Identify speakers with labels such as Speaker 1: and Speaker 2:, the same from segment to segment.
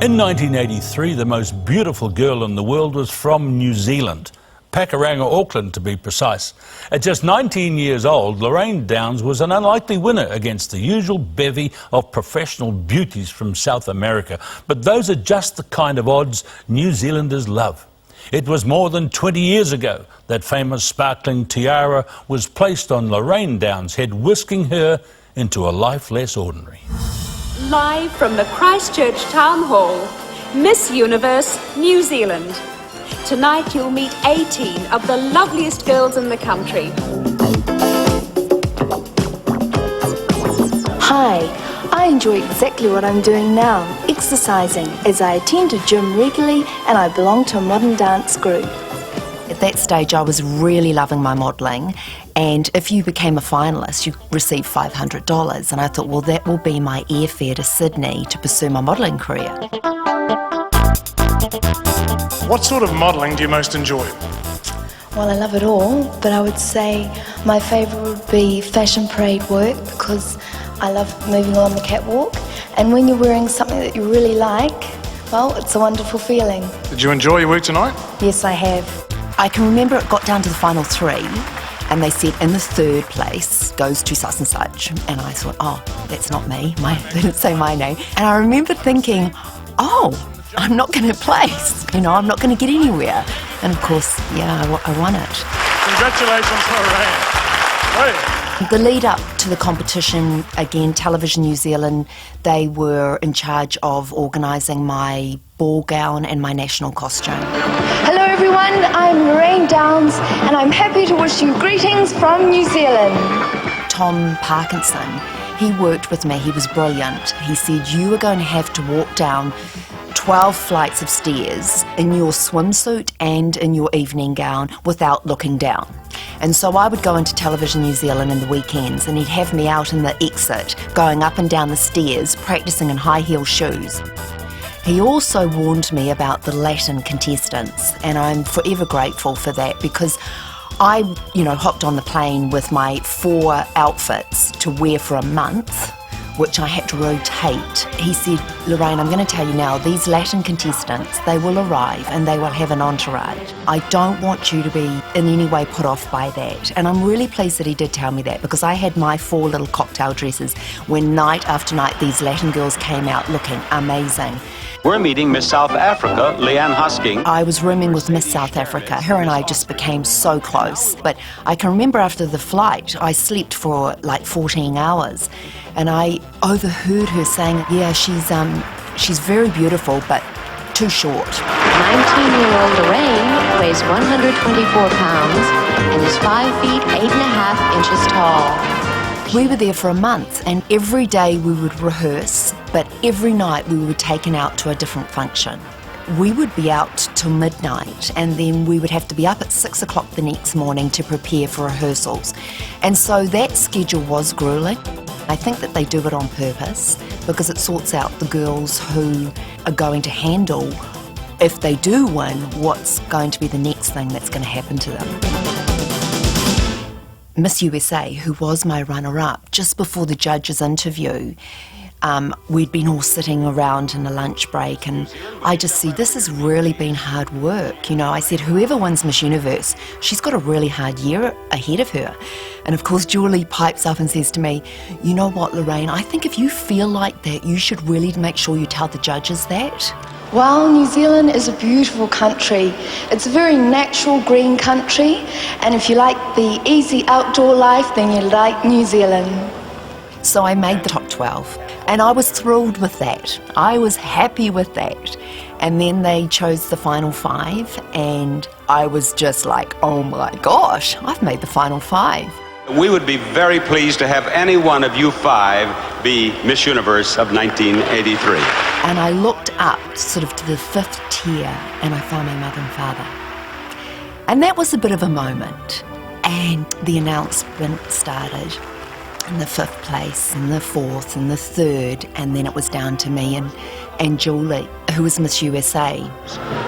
Speaker 1: In 1983, the most beautiful girl in the world was from New Zealand, Pakuranga, Auckland to be precise. At just 19 years old, Lorraine Downs was an unlikely winner against the usual bevy of professional beauties from South America. But those are just the kind of odds New Zealanders love. It was more than 20 years ago that famous sparkling tiara was placed on Lorraine Downs' head, whisking her into a life less ordinary.
Speaker 2: Live from the Christchurch Town Hall, Miss Universe, New Zealand. Tonight you'll meet 18 of the loveliest girls in the country.
Speaker 3: Hi, I enjoy exactly what I'm doing now, exercising, as I attend a gym regularly and I belong to a modern dance group.
Speaker 4: At that stage I was really loving my modelling, and if you became a finalist you received $500, and I thought, well, that will be my airfare to Sydney to pursue my modelling career.
Speaker 5: What sort of modelling do you most enjoy?
Speaker 3: Well, I love it all, but I would say my favourite would be fashion parade work because I love moving along the catwalk, and when you're wearing something that you really like, well, it's a wonderful feeling.
Speaker 5: Did you enjoy your work tonight?
Speaker 3: Yes, I have.
Speaker 4: I can remember it got down to the final three and they said in the third place goes to such and such, and I thought, oh, that's not me. They didn't say my name. And I remember thinking, oh, I'm not going to place, I'm not going to get anywhere. And of course, yeah, I won it.
Speaker 5: Congratulations, Lorraine. Hey.
Speaker 4: The lead up to the competition, again, Television New Zealand, they were in charge of organising my ball gown and my national costume.
Speaker 3: Hello everyone, I'm Lorraine Downs and I'm happy to wish you greetings from New Zealand.
Speaker 4: Tom Parkinson, he worked with me, he was brilliant. He said, you are going to have to walk down 12 flights of stairs in your swimsuit and in your evening gown without looking down. And so I would go into Television New Zealand in the weekends and he'd have me out in the exit going up and down the stairs practising in high heel shoes. He also warned me about the Latin contestants, and I'm forever grateful for that because I, hopped on the plane with my 4 outfits to wear for a month, which I had to rotate. He said, Lorraine, I'm going to tell you now, these Latin contestants, they will arrive and they will have an entourage. I don't want you to be in any way put off by that. And I'm really pleased that he did tell me that, because I had my 4 little cocktail dresses when night after night these Latin girls came out looking amazing.
Speaker 6: We're meeting Miss South Africa, Leanne Husking.
Speaker 4: I was rooming with Miss South Africa. Her and I just became so close. But I can remember after the flight, I slept for like 14 hours. And I overheard her saying, yeah, she's very beautiful, but too short.
Speaker 7: 19-year-old Lorraine weighs 124 pounds and is 5 feet 8.5 inches tall.
Speaker 4: We were there for a month, and every day we would rehearse, but every night we were taken out to a different function. We would be out till midnight, and then we would have to be up at 6 o'clock the next morning to prepare for rehearsals. And so that schedule was grueling. I think that they do it on purpose because it sorts out the girls who are going to handle, if they do win, what's going to be the next thing that's going to happen to them. Miss USA, who was my runner-up, just before the judge's interview, we'd been all sitting around in a lunch break, and I just said, this has really been hard work. I said, whoever wins Miss Universe, she's got a really hard year ahead of her. And of course, Julie pipes up and says to me, you know what, Lorraine, I think if you feel like that, you should really make sure you tell the judges that.
Speaker 3: Well, New Zealand is a beautiful country. It's a very natural green country, and if you like the easy outdoor life, then you like New Zealand.
Speaker 4: So I made the top 12, and I was thrilled with that. I was happy with that. And then they chose the final 5, and I was just like, oh my gosh, I've made the final 5.
Speaker 6: We would be very pleased to have any one of you 5 be Miss Universe of 1983.
Speaker 4: And I looked up sort of to the 5th tier and I found my mother and father. And that was a bit of a moment. And the announcement started in the 5th place and the 4th and the 3rd, and then it was down to me and Julie, who was Miss USA.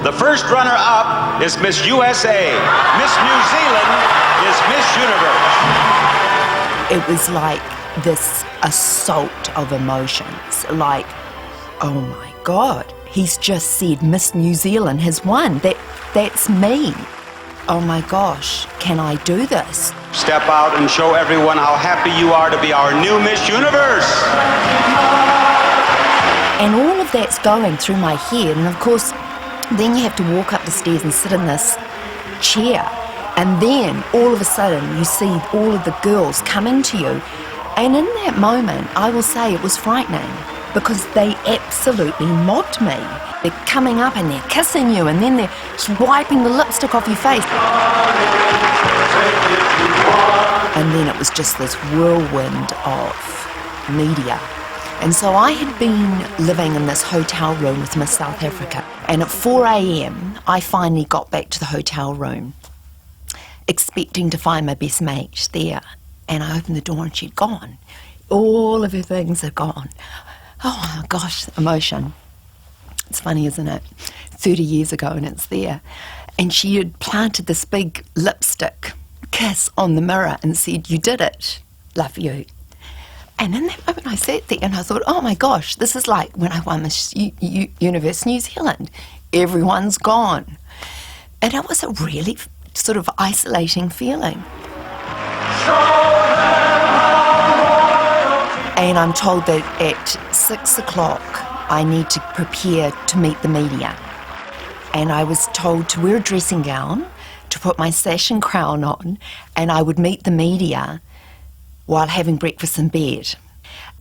Speaker 6: The first runner-up is Miss USA. Miss New Zealand is Miss Universe.
Speaker 4: It was like this assault of emotions, like, oh my God, He's just said Miss New Zealand has won. That's me. Oh my gosh, can I do this?
Speaker 6: Step out and show everyone how happy you are to be our new Miss Universe.
Speaker 4: And all of that's going through my head, and of course, then you have to walk up the stairs and sit in this chair, and then all of a sudden you see all of the girls coming to you, and in that moment I will say it was frightening because they absolutely mobbed me. They're coming up and they're kissing you, and then they're wiping the lipstick off your face. And then it was just this whirlwind of media. And so I had been living in this hotel room with Miss South Africa, and at 4 a.m. I finally got back to the hotel room, expecting to find my best mate there. And I opened the door and she'd gone. All of her things are gone. Oh my gosh, emotion. It's funny, isn't it? 30 years ago and it's there. And she had planted this big lipstick kiss on the mirror and said, "You did it, love you." And in that moment I sat there and I thought, oh my gosh, this is like when I won Miss Universe New Zealand. Everyone's gone. And it was a really sort of isolating feeling. And I'm told that at 6 o'clock I need to prepare to meet the media. And I was told to wear a dressing gown, to put my sash and crown on, and I would meet the media while having breakfast in bed.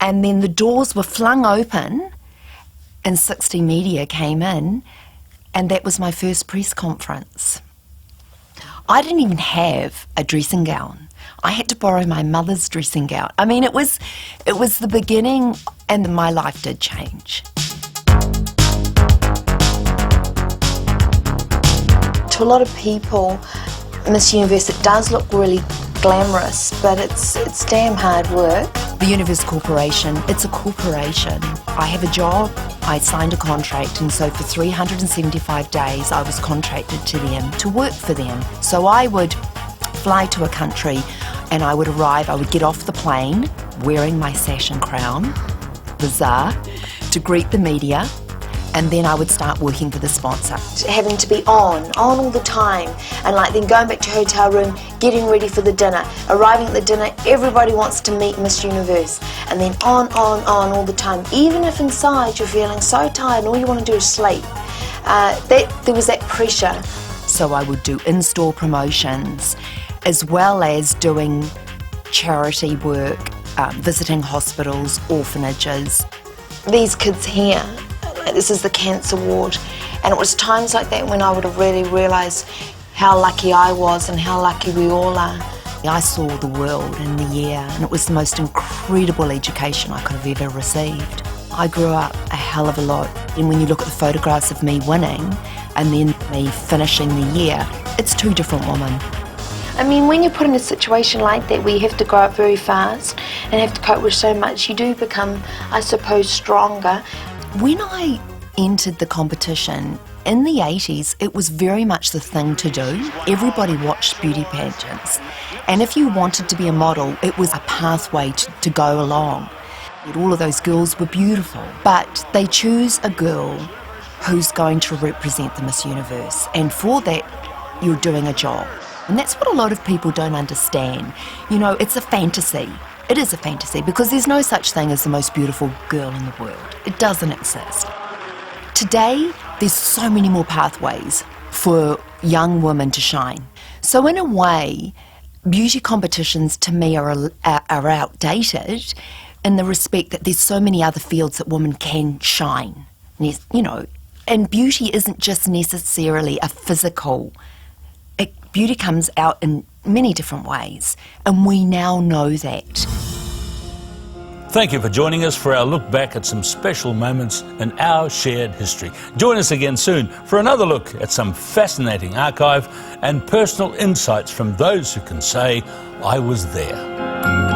Speaker 4: And then the doors were flung open and 60 media came in, and that was my first press conference. I didn't even have a dressing gown. I had to borrow my mother's dressing gown. I mean, it was the beginning, and my life did change.
Speaker 3: To a lot of people, Miss Universe, it does look really glamorous, but it's damn hard work.
Speaker 4: The Universe Corporation, it's a corporation. I have a job, I signed a contract, and so for 375 days I was contracted to them to work for them. So I would fly to a country and I would arrive, I would get off the plane wearing my sash and crown, bizarre, to greet the media, and then I would start working for the sponsor.
Speaker 3: Having to be on all the time, and like then going back to your hotel room, getting ready for the dinner, arriving at the dinner, everybody wants to meet Miss Universe, and then on all the time, even if inside you're feeling so tired and all you want to do is sleep. There was that pressure.
Speaker 4: So I would do in-store promotions, as well as doing charity work, visiting hospitals, orphanages.
Speaker 3: These kids here, this is the cancer ward, and it was times like that when I would have really realised how lucky I was and how lucky we all are.
Speaker 4: I saw the world in the year, and it was the most incredible education I could have ever received. I grew up a hell of a lot, and when you look at the photographs of me winning and then me finishing the year, it's two different women.
Speaker 3: I mean, when you're put in a situation like that where you have to grow up very fast and have to cope with so much, you do become, I suppose, stronger.
Speaker 4: When I entered the competition in the 80s, it was very much the thing to do. Everybody watched beauty pageants, and if you wanted to be a model, it was a pathway to go along. All of those girls were beautiful, but they choose a girl who's going to represent the Miss Universe, and for that you're doing a job. And that's what a lot of people don't understand. You know, it's a fantasy. It is a fantasy because there's no such thing as the most beautiful girl in the world. It doesn't exist. Today, there's so many more pathways for young women to shine. So in a way, beauty competitions to me are outdated in the respect that there's so many other fields that women can shine. You know, and beauty isn't just necessarily a physical. Beauty comes out in many different ways, and we now know that.
Speaker 1: Thank you for joining us for our look back at some special moments in our shared history. Join us again soon for another look at some fascinating archive and personal insights from those who can say, "I was there."